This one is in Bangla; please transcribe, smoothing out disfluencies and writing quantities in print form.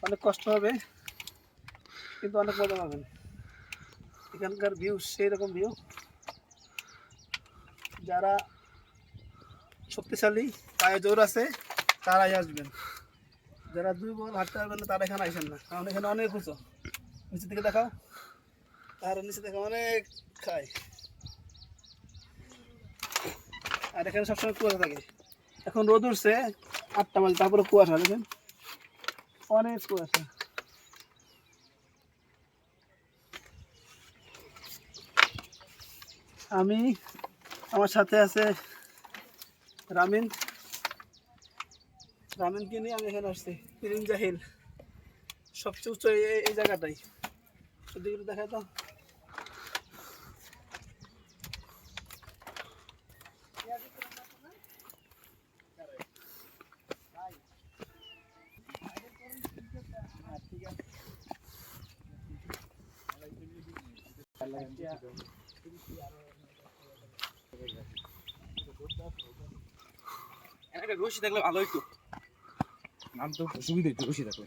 অনেক কষ্ট হবে কিন্তু অনেক মজা পাবেন। এখানকার ভিউ সেই রকম ভিউ। যারা শক্তিশালী পায়ে জোর আছে তারাই আসবেন, যারা দুর্বল হাঁটতে পারবেন না তারা এখানে আসেন না, কারণ এখানে অনেক উঁচু। নিচের দিকে দেখাও, আর নিচে দেখো অনেক খায়, আর এখানে সবসময় কুয়াশা থাকে। এখন রোদ উঠছে 8টা বাজে, তারপরে কুয়াশা দেখেন, অনেক কুয়াশা। আমার সাথে আছে রামিন। রামিনকে নিয়ে আমি এখানে আসছি। পিরিঞ্জা হিল সবচেয়ে উঁচু এই জায়গাটাই। ওদিকে দেখা তো, রশি থাকলে ভালো হইতো, নাম তো সুবিধা হইতো রশি থাকলে।